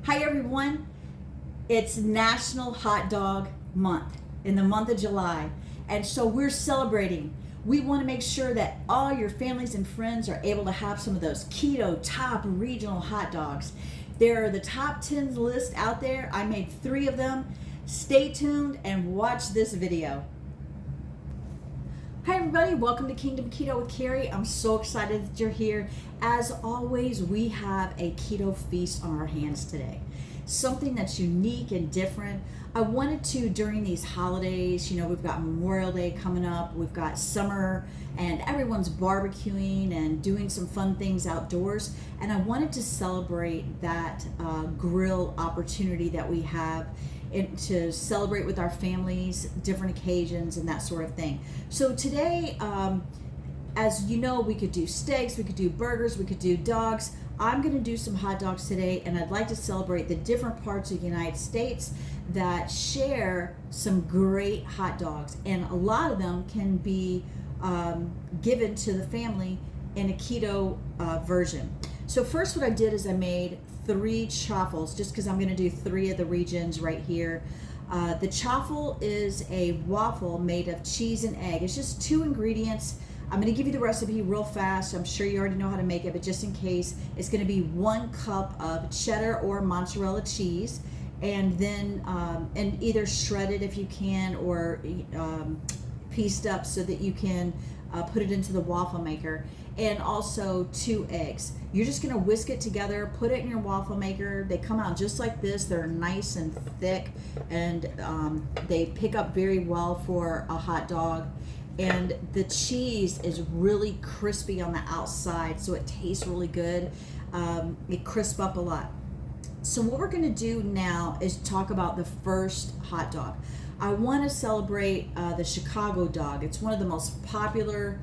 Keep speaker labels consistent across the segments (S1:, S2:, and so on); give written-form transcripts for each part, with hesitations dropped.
S1: Hi everyone, it's National Hot Dog Month in the month of July, and so we're celebrating. We want to make sure that all your families and friends are able to have some of those keto top regional hot dogs. There are the top 10 list out there. I made 3 of them. Stay tuned and watch this video. Hi everybody, welcome to Kingdom Keto with Carrie. I'm so excited that you're here. As always, we have a keto feast on our hands today. Something that's unique and different. I wanted to, during these holidays, we've got Memorial Day coming up, we've got summer, and everyone's barbecuing and doing some fun things outdoors. And I wanted to celebrate that grill opportunity that we have to celebrate with our families, different occasions, and that sort of thing. So today, as you know, we could do steaks, we could do burgers, we could do dogs. I'm going to do some hot dogs today, and I'd like to celebrate the different parts of the United States that share some great hot dogs, and a lot of them can be given to the family in a keto version. So first, what I did is I made 3 chaffles, just because I'm going to do 3 of the regions right here. The chaffle is a waffle made of cheese and egg. It's just 2 ingredients. I'm going to give you the recipe real fast. I'm sure you already know how to make it, but just in case, it's going to be 1 cup of cheddar or mozzarella cheese, and then and either shredded if you can, or pieced up so that you can put it into the waffle maker, and also 2 eggs. You're just going to whisk it together, put it in your waffle maker. They come out just like this. They're nice and thick, and they pick up very well for a hot dog. And the cheese is really crispy on the outside, so it tastes really good. It crisps up a lot. So what we're going to do now is talk about the first hot dog. I want to celebrate the Chicago dog. It's one of the most popular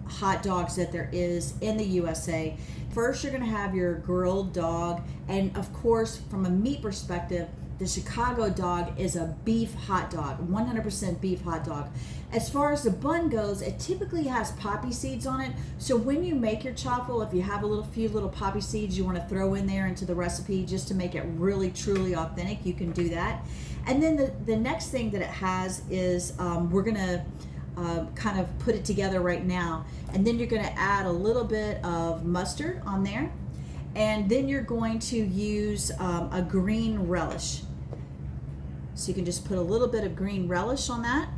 S1: hot dogs that there is in the USA. First, you're going to have your grilled dog, and of course, from a meat perspective, the Chicago dog is a beef hot dog, 100% beef hot dog. As far as the bun goes, it typically has poppy seeds on it. So when you make your chaffle, if you have a few little poppy seeds you want to throw in there into the recipe just to make it really truly authentic, you can do that. And then the next thing that it has is we're gonna kind of put it together right now. And then you're gonna add a little bit of mustard on there. And then you're going to use a green relish. So you can just put a little bit of green relish on that.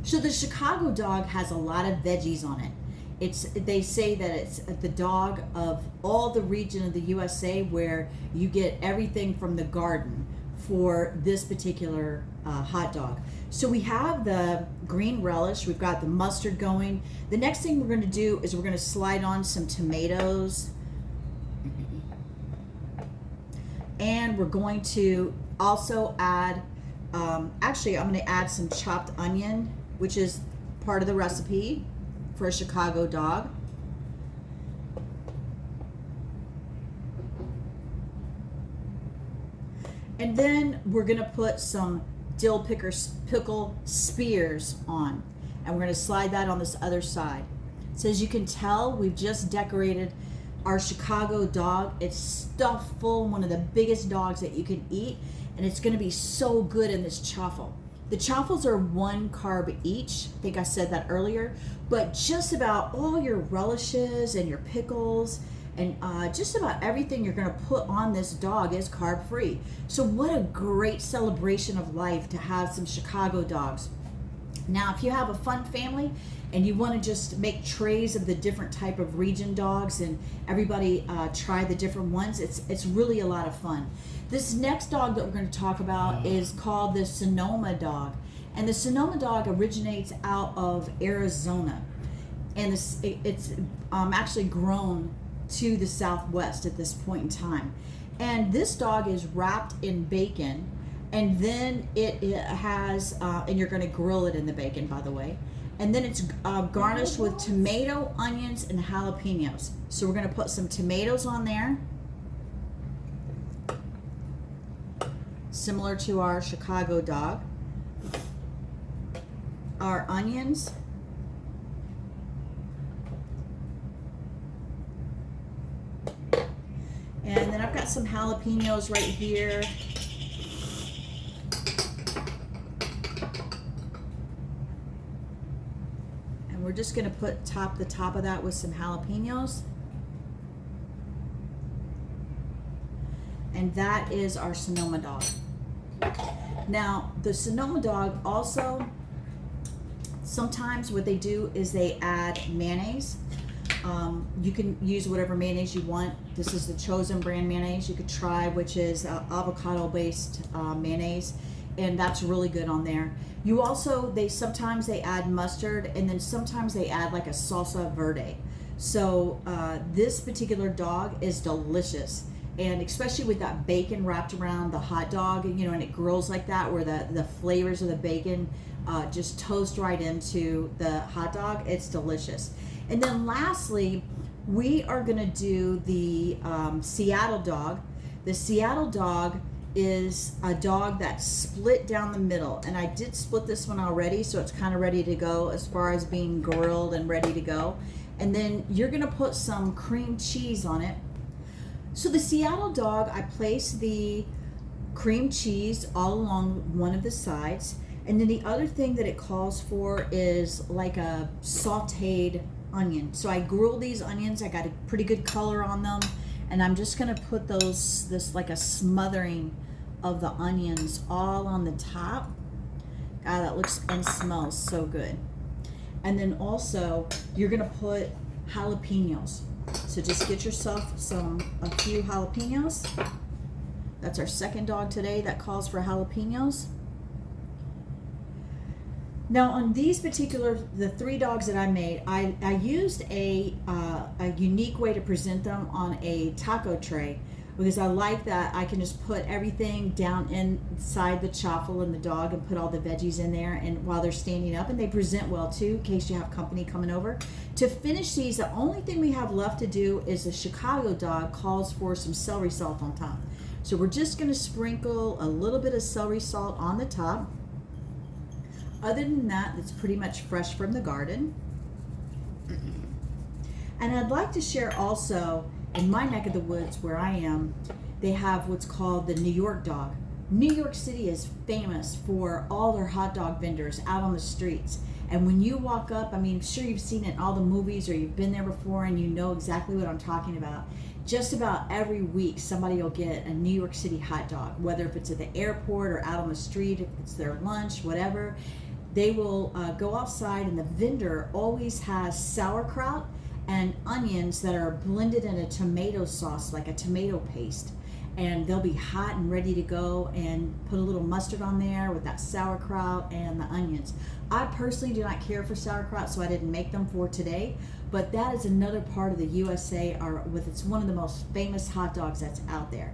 S1: So the Chicago dog has a lot of veggies on it. They say that it's the dog of all the region of the USA where you get everything from the garden for this particular hot dog. So we have the green relish, we've got the mustard going. The next thing we're going to do is we're going to slide on some tomatoes. And we're going to also add, actually I'm going to add some chopped onion, which is part of the recipe for a Chicago dog. And then we're going to put some dill pickle spears on, and we're going to slide that on this other side. So as you can tell, we've just decorated our Chicago dog. It's stuffed full, one of the biggest dogs that you can eat, and it's going to be so good in this chaffle. The chaffles are 1 carb each. I think I said that earlier, but just about all your relishes and your pickles and just about everything you're going to put on this dog is carb free. So what a great celebration of life to have some Chicago dogs. Now, if you have a fun family and you want to just make trays of the different type of region dogs and everybody try the different ones, it's really a lot of fun. This next dog that we're going to talk about is called the Sonoma dog. And the Sonoma dog originates out of Arizona. And it's actually grown to the Southwest at this point in time. And this dog is wrapped in bacon, and then it has, and you're going to grill it in the bacon, by the way. And then it's garnished with tomato, onions, and jalapenos. So we're going to put some tomatoes on there, similar to our Chicago dog. Our onions, and then I've got some jalapenos right here. And we're just gonna put the top of that with some jalapenos. And that is our Sonoma dog. Now, the Sonoma dog also, sometimes what they do is they add mayonnaise. You can use whatever mayonnaise you want. This is the Chosen brand mayonnaise you could try, which is avocado-based mayonnaise, and that's really good on there. You also, sometimes they add mustard, and then sometimes they add like a salsa verde. So this particular dog is delicious. And especially with that bacon wrapped around the hot dog, you know, and it grills like that, where the flavors of the bacon just toast right into the hot dog. It's delicious. And then lastly, we are gonna do the Seattle dog. The Seattle dog is a dog that's split down the middle. And I did split this one already, so it's kind of ready to go as far as being grilled and ready to go. And then you're gonna put some cream cheese on it. So the Seattle dog, I place the cream cheese all along one of the sides. And then the other thing that it calls for is like a sauteed onion. So I grill these onions. I got a pretty good color on them. And I'm just gonna put this like a smothering of the onions all on the top. God, that looks and smells so good. And then also you're gonna put jalapenos. So just get yourself a few jalapenos. That's our second dog today that calls for jalapenos. Now on these the 3 dogs that I made, I used a unique way to present them on a taco tray, because I like that I can just put everything down inside the chaffle and the dog and put all the veggies in there, and while they're standing up, and they present well too in case you have company coming over. To finish these, the only thing we have left to do is the Chicago dog calls for some celery salt on top. So we're just gonna sprinkle a little bit of celery salt on the top. Other than that, it's pretty much fresh from the garden. And I'd like to share also, in my neck of the woods where I am, they have what's called the New York dog. New York City is famous for all their hot dog vendors out on the streets. And when you walk up, I mean, I'm sure you've seen it in all the movies or you've been there before and you know exactly what I'm talking about. Just about every week, somebody will get a New York City hot dog, whether if it's at the airport or out on the street, if it's their lunch, whatever. They will go outside, and the vendor always has sauerkraut and onions that are blended in a tomato sauce, like a tomato paste. And they'll be hot and ready to go, and put a little mustard on there with that sauerkraut and the onions. I personally do not care for sauerkraut, so I didn't make them for today, but that is another part of the USA, it's one of the most famous hot dogs that's out there.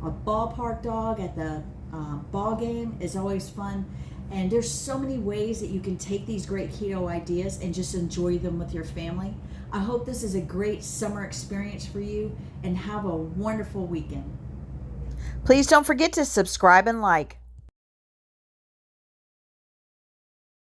S1: A ballpark dog at the ball game is always fun. And there's so many ways that you can take these great keto ideas and just enjoy them with your family. I hope this is a great summer experience for you, and have a wonderful weekend.
S2: Please don't forget to subscribe and like.